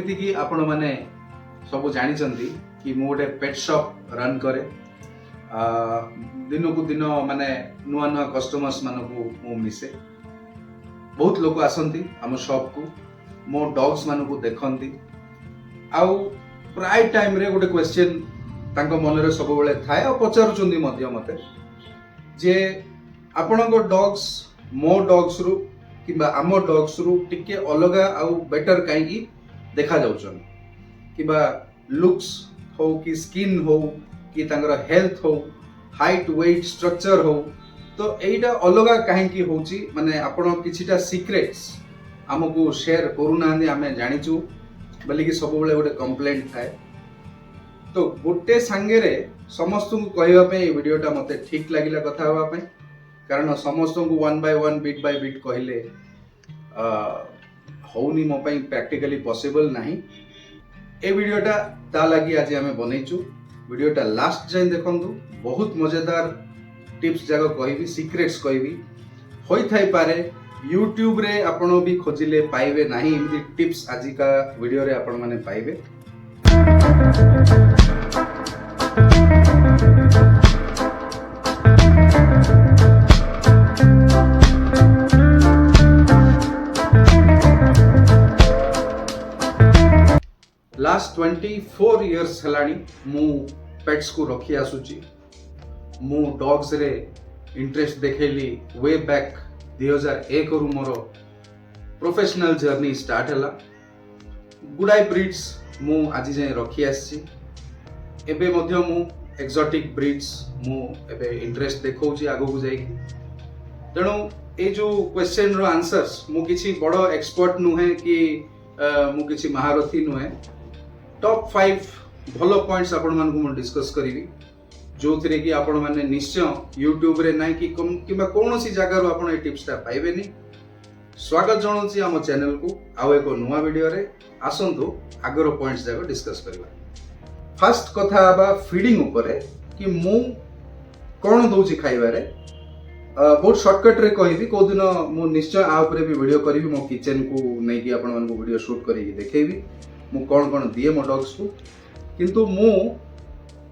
जेमिति कि आपण माने सब जानिचंती कि मु गोटे पेट शॉप रन करे दिन को दिन माने नुआ नुआ कस्टमर्स मानकू मु मिसे बहुत लोक आसंती आम शॉप को मो डॉग्स मानकू देखंती आउ प्राय टाइम रे गोटे क्वेश्चन तांको मन रे सब बेले थाए आ पचारुचंदी मध्य मते जे आपणको डॉग्स मो डॉग्स रु किबा आम डॉग्स रु टिके अलगा आउ बेटर काई देखा जाउछन किबा लुक्स हो कि स्किन हो कि तांगर हेल्थ हो हाइट वेट स्ट्रक्चर हो तो एटा अलगा काहे होची माने आपण किछिटा सीक्रेट्स हमकु शेयर करूना आमे जानिचु बल्कि कि सब बेले गोटे कंप्लेंट थाए तो गोटे सांगे रे समस्त को कहवा पे ए वीडियोटा मते ठीक लागिला कथा हवा पे कारण समस्त को वन बाय बिट कहले होनी मो पई प्रैक्टिकली पॉसिबल नहीं ए वीडियोटा ता लगी आज आमे बनैचु वीडियोटा लास्ट जाय देखंतु बहुत मजेदार टिप्स जागा कहबी सीक्रेट्स कहबी होई थाई पारे YouTube रे आपण भी खोजिले पाइबे नाही इमती टिप्स आज का वीडियो रे आपण माने पाइबे लास्ट 24 इयर्स हलानी मु पेट्स को रखी आसुची मु डॉग्स रे इंटरेस्ट देखेली वे बैक 2001 रु मोर प्रोफेशनल जर्नी स्टार्ट हला गुडाई ब्रीड्स मु आज जाए रखी आसी एबे मध्य मु एक्सोटिक ब्रीड्स मु एबे इंटरेस्ट देखौची आगो को जाई तेणु ए जो क्वेश्चन रो आंसर्स मु किछि बड़ो एक्सपर्ट नुहे कि मु किछि महारथी नुहे टॉप 5 भलो पॉइंट्स आपण मान को मु डिस्कस करिवि जो थरे कि आपण माने निश्चय YouTube रे नाही कि किबा कोनोसी जगह रो आपण ए टिप्स ता पाइबेनी स्वागत जणोची हम चैनल को आउ एको नुवा वीडियो रे आसंतु आगरो पॉइंट्स जाको डिस्कस करबा फर्स्ट कथा बा फीडिंग ऊपर कि मु कोन दोची खाइबा रे बहुत शॉर्टकट रे कहबी को दिन मु निश्चय आ ऊपर भी वीडियो करबी मो किचन को नै कि आपण मान को वीडियो शूट करी देखेबी मु कोन कोन दिए मो डॉग्स को किंतु मु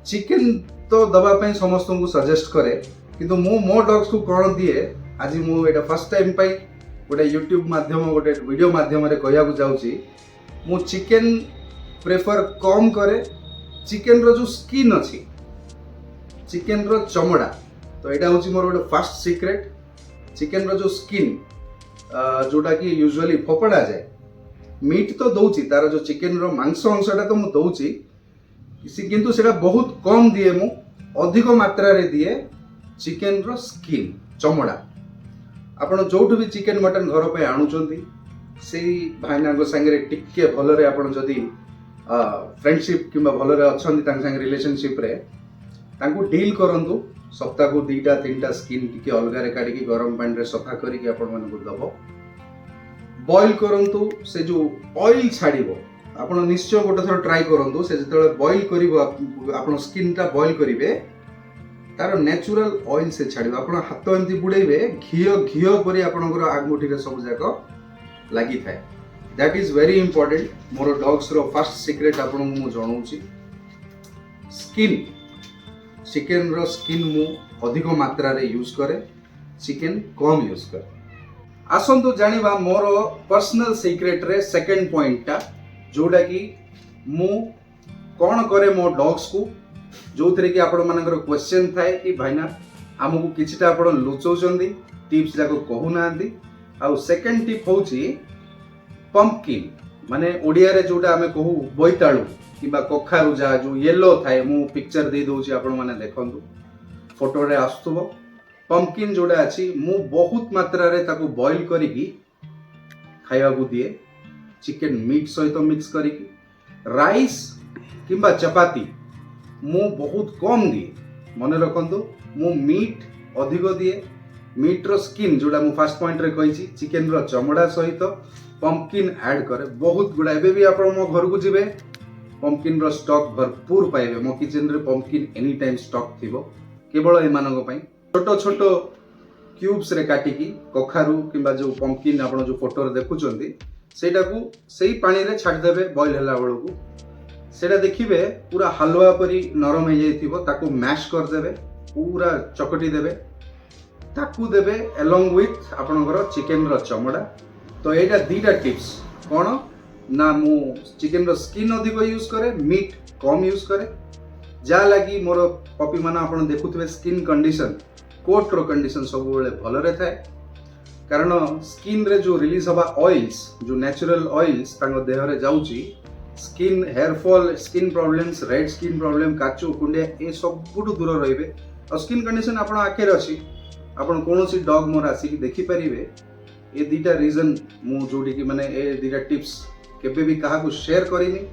चिकन तो दबा पे समस्त को सजेस्ट करे किंतु मु मो डॉग्स को कोन दिए आज मु एटा फर्स्ट टाइम पाई गोटे यूट्यूब माध्यम गोटे वीडियो माध्यम रे कहया को जाउची मु चिकन प्रेफर कम करे चिकन रो जो स्किन अछि चिकन रो चमड़ा तो एटा होची मोर गोटे फर्स्ट सीक्रेट चिकन रो जो स्किन जोटा कि यूजुअली फोपड़ा जाए मीट तो दउची तार जो चिकन रो मांस अंशटा तो मु दउची किंतु सेटा बहुत कम दिए मु अधिक मात्रा रे दिए चिकन रो स्किन चमड़ा आपण जोठु भी चिकन मटन घर पे आणुचंती सेही भाईना को संगे टिके भलो रे आपण जदी फ्रेंडशिप किबा भलो रे अछंती तांग संगे रिलेशनशिप रे तांको डील करंतु सप्ताह को 2-3 स्किन टिके अलगा रे काडी की गरम पानी रे सफा करी कि आपण मन को दबो बॉईल करंतु से जो ऑयल छाड़िबो आपण निश्चय गोटे थर ट्राई करंतु से जतले बॉईल करिवो आपण स्किन ता बॉईल करिवे तार नेचुरल ऑयल से छाड़िबो आपण हाथ एंती बुडैबे घियो परी आपनकर आगमुठी रे सब जाको लागि थाए दैट इज वेरी इंपोर्टेंट मोर डॉग्स रो फर्स्ट सीक्रेट आपण मु जणाउची स्किन चिकन रो स्किन मु अधिक मात्रा रे यूज करे चिकन कम यूज करे आसंतु जानिबा मोर पर्सनल सीक्रेट रे सेकंड पॉइंट ता जोटा कि मु कौन करे मो डॉग्स को जो थरे कि आपण मानकर क्वेश्चन थाए कि भाईना हमकु किछिटा आपण लुचौचंदी टिप्स जाको कहू नांदी आ सेकंड टिप होची पंपकिन माने ओडिया रे जोटा हमें कहू बोइताळू किबा कखारु जा जो येलो थाए मु पिक्चर दे दोची आपण माने देखंतु फोटो रे आस्तुबो पंपकिन जोटा अछि मु बहुत मात्रा रे ताको बॉईल करी की खाइबा को दिए चिकन मीट सहित मिक्स करी राइस किंबा चपाती मु बहुत कम दिए मन रखंतु मु मीट अधिक दिए मीट रो स्किन जोड़ा मु फर्स्ट पॉइंट रे कहिची चिकन रो चमड़ा सहित पंपकिन ऐड करे बहुत गुडा एबे भी आपण मो घर को जिवे पंपकिन रो स्टॉक भरपूर पाइबे मो किचन रे पंपकिन एनी टाइम स्टॉक थिबो केवल ए मानक पई छोटो छोटो क्यूब्स रे काटिकी कखारू किंबा जो पंपकिन आपण जो फोटो रे देखुचंती सेटा को सेही पानी रे छाड़ देबे बॉईल होला बेलू को सेटा देखिबे पूरा हलवा परी नरम हो जाइथिबो ताको मैश कर देबे पूरा चकटी देबे ताकू देबे अलोंग विथ आपनकर चिकन रो चमड़ा तो एटा दीटा टिप्स कोन ना मु चिकन रो स्किन अधिक यूज करे मीट कम यूज करे जा लगी मोर पपी माना आपण देखुथिबे स्किन कंडीशन कोट रो कंडीशन सब बेले भल रे थाए कारण स्किन रे जो रिलीज हवा ऑयल्स जो नेचुरल ऑयल्स तांको देह रे जाउची skin hair fall skin problems red skin problem काचो कुंडे ए सबुटु दूर रहिबे और स्किन कंडीशन आपण आखे अछि आपण कोनोसी डॉग मोर आसी कि देखि परिबे ए दीटा रीजन मु जोडी कि माने ए दीटा टिप्स केबे भी काहा को शेयर करिनी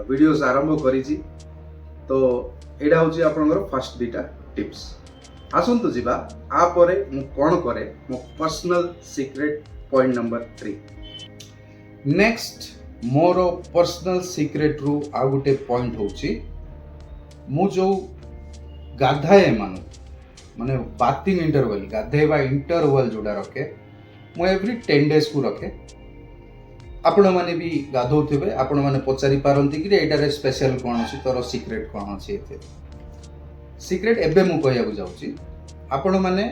वीडियोस आरंभ करिछि तो एडा होची आपनकर फर्स्ट दीटा टिप्स आसंतु जीवा आ परे मु कोन करे मो personal secret point number 3 next more personal secret रु आ गुटे पॉइंट होची मु जो गाधाए माने बाथिंग इंटरवल गाधेबा इंटरवल जोडा रखे मु एवरी 10 डेज को रखे आपण माने भी गाधौथिबे आपण माने पचारि पारंती कि एटारे स्पेशल कोन अछि तोर सीक्रेट कोन अछि एते सीक्रेट एबे मु कहया जाउची आपण माने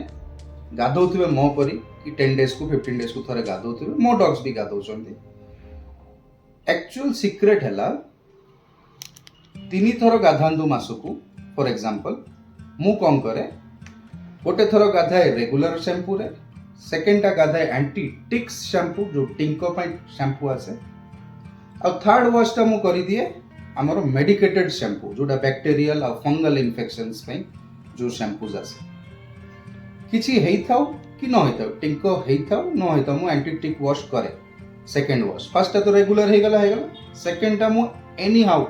गाधौथिबे मो परी कि 10 डेज को 15 डेज को थरे गाधौथिबे मो डॉग्स भी गाधौचंती एक्चुअल सीक्रेट हैला 3 थर गाधांदु मासकु फॉर एग्जांपल मु कोन करे गोटे थर गाधाए रेगुलर शैम्पू रे सेकेंड टा गाधाए एंटी टिक्स शैम्पू जो टिंको पाई शैम्पू आसे और थर्ड वॉश टा मु करि दिए हमर मेडिकेटेड शैम्पू जोटा बैक्टीरियल और फंगल इन्फेक्शंस पे जो शैम्पूज आसे किछि हेई थाउ कि न हेई थाउ टिंको हेई थाउ न हेई थाउ मु एंटी टिक वॉश करे सेकेंड वॉश फर्स्ट टा तो रेगुलर हे गला सेकेंड टा मु एनी हाउ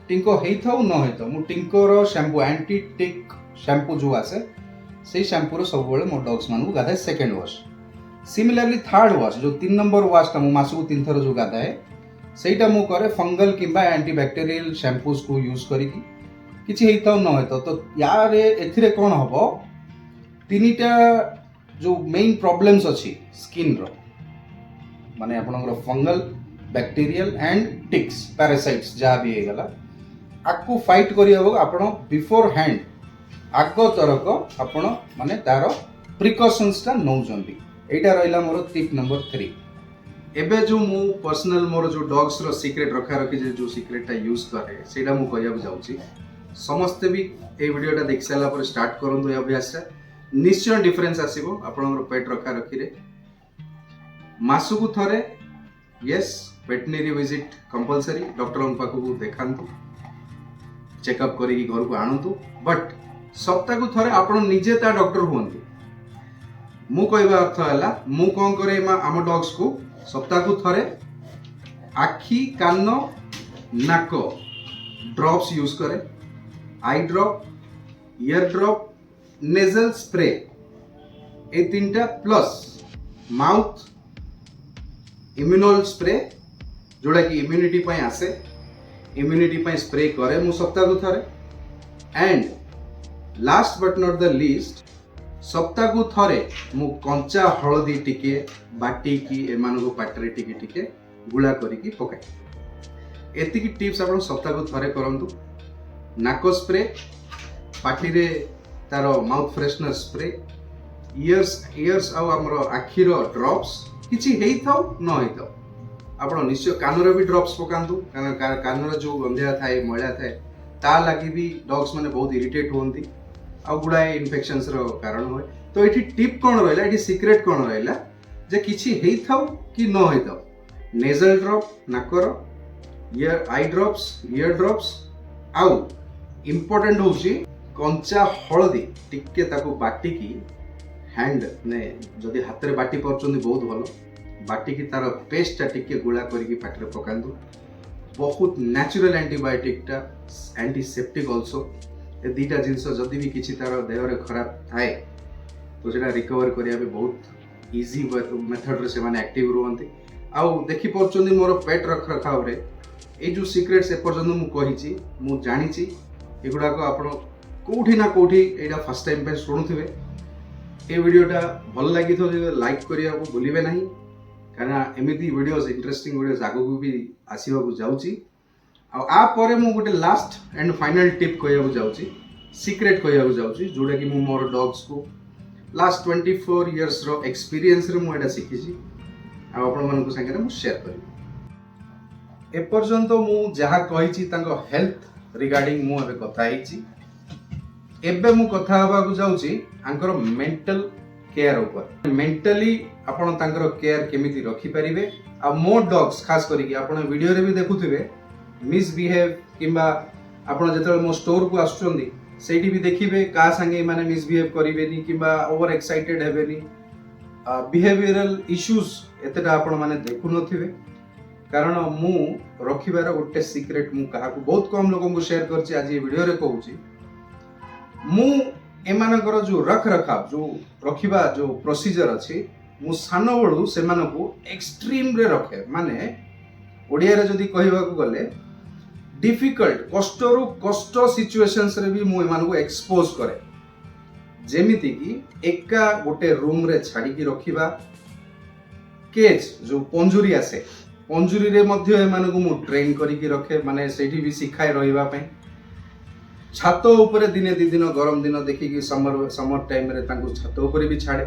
टिंको हेई थाउ न हेई थाउ मु टिंको रो शैम्पू एंटी टिक शैम्पू जो आसे से शैम्पू रो सब बेले मो डॉग्स मानू गाधाए second wash similarly third wash जो 3 नंबर वॉश टा मु मासु 3 थर जो गाधाए सेटा मु करे फंगल किबा एंटी बैक्टीरियल शैम्पूज को यूज करिकी किछि हेइताउ न हेइताउ तो यार एथिरे कोन हबो तीनिटा जो मेन प्रॉब्लम्स अछि स्किन रो माने आपनकर fungal bacterial and ticks parasites जा भी हे गला आकु फाइट करि हबो आपण बिफोर हैंड आगो तरक आपण माने तारो प्रिकॉशंस ता नौ जंदी एटा रहला मोर टिप नंबर 3 एबे जो मु पर्सनल मोर जो डॉग्स रो सीक्रेट रखा रखी जो सीक्रेट टा यूज करे सेटा मु कहया जाउची समस्त भी ए वीडियो टा देख साला पर स्टार्ट करंदु ए अभ्यास टा निश्चय डिफरेंस आसीबो आपनकर पेट रखा रखी रे मासु को थरे yes veterinary visit compulsory doctor उन पाखु को देखांतु चेकअप करी घर को आनंतु बट सप्ताह को थरे आपण निजे ता डॉक्टर हुंतु मु कहबा अर्थ हैला मु कोन करे आम डॉग्स को सप्ताह को थरे आखी कान नाक ड्रॉप्स यूज करे eye drop ear drop nasal spray ए तीनटा प्लस माउथ इम्यूनल स्प्रे जोड़ा कि इम्यूनिटी पाई आसे इम्यूनिटी पाई स्प्रे करे मु सप्ताह को थरे and last but not the least सप्ताह को थरे मु कंचा हळदी टिके बाटी की एमान को पाटरे टिके टिके गुळा करी की पकाए एति की टिप्स आपण सप्ताह को थरे करंतु नाको स्प्रे पाटी रे तारो माउथ फ्रेशनर स्प्रे इयर्स आ हमरो आखिरो ड्रॉप्स किछि हेई थाउ न हेई थाउ आपण निश्चय कानरो भी ड्रॉप्स पकांतु कानरो जो गंधिया थाए मैला थाए ता लागि भी डॉग्स माने बहुत इरिटेट होंती आ गुडाए इन्फेक्शंस रो कारण होय तो एठी टिप कोन रहला एठी सीक्रेट कोन रहला जे किछि हेई थाउ कि न हेई थाउ नेजल ड्रॉप नाकर ear eye drops ear drops आउ इंपोर्टेंट होची कंचा हळदी टिके ताको बाटी की हैंड ने जदि हाथ रे बाटी परचोंदी बहुत भलो बाटी की तार पेस्ट टा टिके गुळा करिकी पाटरे पकांदु बहुत नेचुरल एंटीबायोटिक टा एंटीसेप्टिक आल्सो ए दीटा जिंस जदि भी किछि तार देह रे खराब थाए तो सेटा रिकवर करिया बे बहुत इजी मेथड रे से माने एक्टिव रहंती आउ देखि परचोंदी मोर पेट रख रखाव रे ए जो सीक्रेट्स ए पर्यंत मु कहिछि मु जानिछि एगुडा को आपण कोठी ना कोठी एटा फर्स्ट टाइम पे सुनुथिबे ए वीडियोटा भल लागि तो लाइक करिया को भूलिबे नाही କାହିଁକିନା ଏମିତି ଭିଡ଼ିଓସ୍ ଇଣ୍ଟରେଷ୍ଟିଂ ଭିଡ଼ିଓସ୍ ଆଗକୁ ବି ଆସିବାକୁ ଯାଉଛି। ଆଉ ଆ ପରେ ମୁଁ ଗୋଟେ ଲାଷ୍ଟ ଆଣ୍ଡ ଫାଇନାଲ ଟିପ୍ କହିବାକୁ ଯାଉଛି, ସିକ୍ରେଟ୍ କହିବାକୁ ଯାଉଛି, ଯୋଉଟାକି ମୁଁ ମୋର ଡଗ୍ସକୁ ଲାଷ୍ଟ 24 ଇୟର୍ସର ଏକ୍ସପିରିଏନ୍ସରେ ମୁଁ ଏଇଟା ଶିଖିଛି ଆଉ ଆପଣମାନଙ୍କ ସାଙ୍ଗରେ ମୁଁ ସେୟାର କରିବି। ଏପର୍ଯ୍ୟନ୍ତ ମୁଁ ଯାହା କହିଛି ତାଙ୍କ ହେଲ୍ଥ ରିଗାର୍ଡିଂ ମୁଁ ଏବେ କଥା ହେଇଛି। ଏବେ ମୁଁ କଥା ହେବାକୁ ଯାଉଛି ତାଙ୍କର ମେଣ୍ଟାଲ କେୟାର ଉପରେ। ମେଣ୍ଟାଲି ଆପଣ ତାଙ୍କର କେୟାର କେମିତି ରଖିପାରିବେ। ଆଉ ମୋ ଡଗ୍ସ ଖାସ କରିକି ଆପଣ ଭିଡ଼ିଓରେ ବି ଦେଖୁଥିବେ ମିସବିହେଭ୍ କିମ୍ବା ଆପଣ ଯେତେବେଳେ ମୋ ଷ୍ଟୋରକୁ ଆସୁଛନ୍ତି ସେଇଠି ବି ଦେଖିବେ କାହା ସାଙ୍ଗେ ଏମାନେ ମିସବିହେଭ୍ କରିବେନି କିମ୍ବା ଓଭର ଏକ୍ସାଇଟେଡ୍ ହେବେନି। ବିହେଭିୟରାଲ ଇସ୍ୟୁଜ୍ ଏତେଟା ଆପଣମାନେ ଦେଖୁନଥିବେ, କାରଣ ମୁଁ ରଖିବାର ଗୋଟେ ସିକ୍ରେଟ୍ ମୁଁ କାହାକୁ ବହୁତ କମ୍ ଲୋକଙ୍କୁ ସେୟାର କରିଛି, ଆଜି ଏ ଭିଡ଼ିଓରେ କହୁଛି। ମୁଁ ଏମାନଙ୍କର ଯୋଉ ରଖରଖାବ ଯୋଉ ରଖିବା ଯୋଉ ପ୍ରୋସିଜର ଅଛି, ମୁଁ ସାନ ବେଳୁ ସେମାନଙ୍କୁ ଏକ୍ସଟ୍ରିମରେ ରଖେ। ମାନେ ଓଡ଼ିଆରେ ଯଦି କହିବାକୁ ଗଲେ ଡିଫିକଲ୍ଟ କଷ୍ଟରୁ କଷ୍ଟ ସିଚୁଏସନ୍ସରେ ବି ମୁଁ ଏମାନଙ୍କୁ ଏକ୍ସପୋଜ କରେ। ଯେମିତିକି ଏକା ଗୋଟେ ରୁମ୍ରେ ଛାଡ଼ିକି ରଖିବା, କେଜ୍ ଯୋଉ ପଞ୍ଜୁରୀ ଆସେ ପଞ୍ଜୁରୀରେ ମଧ୍ୟ ଏମାନଙ୍କୁ ମୁଁ ଟ୍ରେନ୍ କରିକି ରଖେ, ମାନେ ସେଇଠି ବି ଶିଖାଏ ରହିବା ପାଇଁ। ଛାତ ଉପରେ ଦିନେ ଦି ଦିନ ଗରମ ଦିନ ଦେଖିକି ସମର ଟାଇମରେ ତାଙ୍କୁ ଛାତ ଉପରେ ବି ଛାଡ଼େ,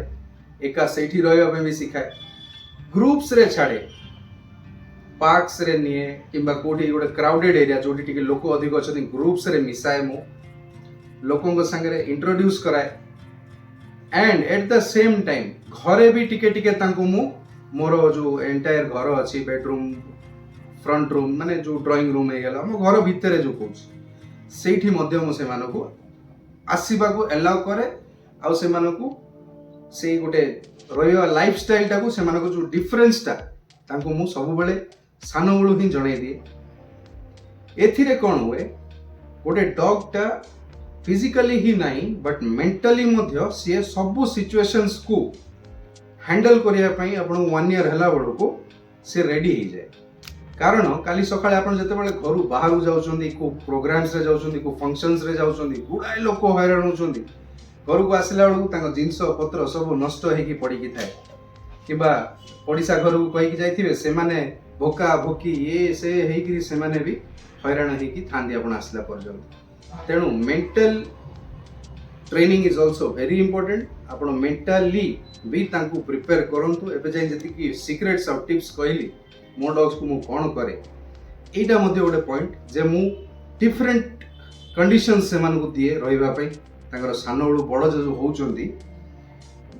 ଏକା ସେଇଠି ରହିବା ପାଇଁ ବି ଶିଖାଏ। ଗ୍ରୁପ୍ସରେ ଛାଡ଼େ, ପାର୍କସରେ ନିଏ କିମ୍ବା କୋଉଠି ଗୋଟେ କ୍ରାଉଡେଡ୍ ଏରିଆ ଯୋଉଠି ଟିକେ ଲୋକ ଅଧିକ ଅଛନ୍ତି ଗ୍ରୁପ୍ସରେ ମିଶାଏ, ମୁଁ ଲୋକଙ୍କ ସାଙ୍ଗରେ ଇଣ୍ଟ୍ରୋଡ୍ୟୁସ୍ କରାଏ। And at the same time ଘରେ ବି ଟିକେ ଟିକେ ତାଙ୍କୁ ମୁଁ ମୋର ଯୋଉ ଏଣ୍ଟାୟାର ଘର ଅଛି, ବେଡରୁମ୍ ଫ୍ରଣ୍ଟ ରୁମ୍ ମାନେ ଯୋଉ ଡ୍ରଇଂ ରୁମ୍ ହେଇଗଲା, ଆମ ଘର ଭିତରେ ଯୋଉ କହୁଛି, ସେଇଠି ମଧ୍ୟ ମୁଁ ସେମାନଙ୍କୁ ଆସିବାକୁ ଏଲାଉ କରେ। ଆଉ ସେମାନଙ୍କୁ ସେଇ ଗୋଟେ ରହିବା ଲାଇଫ ଷ୍ଟାଇଲଟାକୁ ସେମାନଙ୍କ ଯୋଉ ଡିଫରେନ୍ସଟା ତାଙ୍କୁ ମୁଁ ସବୁବେଳେ ସାନ ବେଳୁ ହିଁ ଜଣେଇ ଦିଏ। ଏଥିରେ କ'ଣ ହୁଏ, ଗୋଟେ ଡଗ୍ଟା ଫିଜିକାଲି ହିଁ ନାହିଁ ବଟ୍ ମେଣ୍ଟାଲି ମଧ୍ୟ ସିଏ ସବୁ ସିଚୁଏସନ୍ସକୁ ହ୍ୟାଣ୍ଡେଲ କରିବା ପାଇଁ ଆପଣଙ୍କୁ 1 ଇୟର ହେଲା ବେଳକୁ ସେ ରେଡି ହେଇଯାଏ। କାରଣ କାଲି ସକାଳେ ଆପଣ ଯେତେବେଳେ ଘରୁ ବାହାରକୁ ଯାଉଛନ୍ତି, କୋଉ ପ୍ରୋଗ୍ରାମସରେ ଯାଉଛନ୍ତି, କୋଉ ଫଙ୍କସନ୍ସରେ ଯାଉଛନ୍ତି, ଗୁଡ଼ାଏ ଲୋକ ହଇରାଣ ହେଉଛନ୍ତି, ଘରକୁ ଆସିଲା ବେଳକୁ ତାଙ୍କ ଜିନିଷ ପତ୍ର ସବୁ ନଷ୍ଟ ହେଇକି ପଡ଼ିକି ଥାଏ, କିମ୍ବା ପଡ଼ିଶା ଘରକୁ କହିକି ଯାଇଥିବେ ସେମାନେ ଭୋକା ଭୋକି ଇଏ ସେ ହେଇକିରି ସେମାନେ ବି ହଇରାଣ ହେଇକି ଥାନ୍ତି ଆପଣ ଆସିଲା ପର୍ଯ୍ୟନ୍ତ। ତେଣୁ mental training is also very important. ଆପଣ ମେଣ୍ଟାଲି ବି ତାଙ୍କୁ ପ୍ରିପେୟାର କରନ୍ତୁ। ଏବେ ଯାଇ ଯେତିକି ସିକ୍ରେଟ୍ସ ଆଉ ଟିପ୍ସ କହିଲି ମୋ ଡଗ୍ସକୁ ମୁଁ କ'ଣ କରେ, ଏଇଟା ମଧ୍ୟ ଗୋଟେ ପଏଣ୍ଟ ଯେ ମୁଁ ଡିଫରେଣ୍ଟ କଣ୍ଡିସନ ସେମାନଙ୍କୁ ଦିଏ ରହିବା ପାଇଁ। ତାଙ୍କର ସାନ ବେଳୁ ବଡ଼ ଯୋଉ ହେଉଛନ୍ତି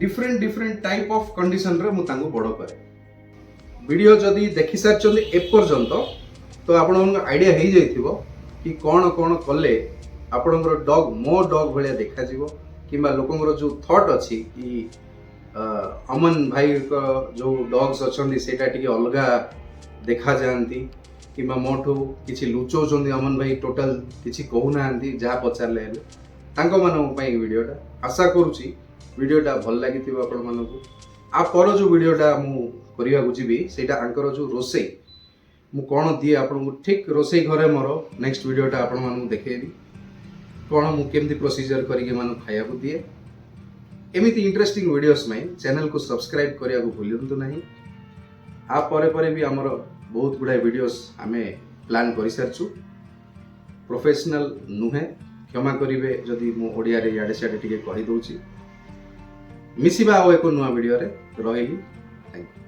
ଡିଫରେଣ୍ଟ ଟାଇପ୍ ଅଫ୍ କଣ୍ଡିସନରେ ମୁଁ ତାଙ୍କୁ ବଡ଼ କରେ। ଭିଡ଼ିଓ ଯଦି ଦେଖି ସାରିଛନ୍ତି ଏପର୍ଯ୍ୟନ୍ତ ତ ଆପଣଙ୍କ ଆଇଡ଼ିଆ ହେଇଯାଇଥିବ କି କ'ଣ କଲେ ଆପଣଙ୍କର ଡଗ୍ ମୋ ଡଗ୍ ଭଳିଆ ଦେଖାଯିବ, କିମ୍ବା ଲୋକଙ୍କର ଯୋଉ ଥଟ୍ ଅଛି କି ଅମନ ଭାଇଙ୍କ ଯୋଉ ଡଗ୍ସ ଅଛନ୍ତି ସେଇଟା ଟିକେ ଅଲଗା ଦେଖାଯାଆନ୍ତି, କିମ୍ବା ମୋଠୁ କିଛି ଲୁଚଉଛନ୍ତି, ଅମନ ଭାଇ ଟୋଟାଲ କିଛି କହୁନାହାନ୍ତି ଯାହା ପଚାରିଲେ ହେଲେ, ତାଙ୍କମାନଙ୍କ ପାଇଁ ଭିଡ଼ିଓଟା। ଆଶା କରୁଛି ଭିଡ଼ିଓଟା ଭଲ ଲାଗିଥିବ ଆପଣମାନଙ୍କୁ। ଆ ପର ଯୋଉ ଭିଡ଼ିଓଟା ମୁଁ କରିବାକୁ ଯିବି ସେଇଟା ଆଙ୍କର ଯୋଉ ରୋଷେଇ ମୁଁ କ'ଣ ଦିଏ ଆପଣଙ୍କୁ, ଠିକ୍ ରୋଷେଇ ଘରେ ମୋର ନେକ୍ସଟ ଭିଡ଼ିଓଟା ଆପଣମାନଙ୍କୁ ଦେଖେଇବି, କ'ଣ ମୁଁ କେମିତି ପ୍ରୋସିଜର କରିକି ଏମାନଙ୍କୁ ଖାଇବାକୁ ଦିଏ। ଏମିତି ଇଣ୍ଟରେଷ୍ଟିଂ ଭିଡ଼ିଓସ୍ ପାଇଁ ଚ୍ୟାନେଲକୁ ସବସ୍କ୍ରାଇବ କରିବାକୁ ଭୁଲନ୍ତୁ ନାହିଁ। ଆ ପରେ ବି ଆମର ବହୁତ ଗୁଡ଼ାଏ ଭିଡ଼ିଓସ୍ ଆମେ ପ୍ଲାନ୍ କରିସାରିଛୁ। ପ୍ରୋଫେସନାଲ ନୁହେଁ, କ୍ଷମା କରିବେ ଯଦି ମୁଁ ଓଡ଼ିଆରେ ଇଆଡ଼େ ସିଆଡ଼େ ଟିକେ କହିଦେଉଛି। ମିଶିବା ଆଉ ଏକ ନୂଆ ଭିଡ଼ିଓରେ। ରହିଲି, ଥ୍ୟାଙ୍କ ୟୁ।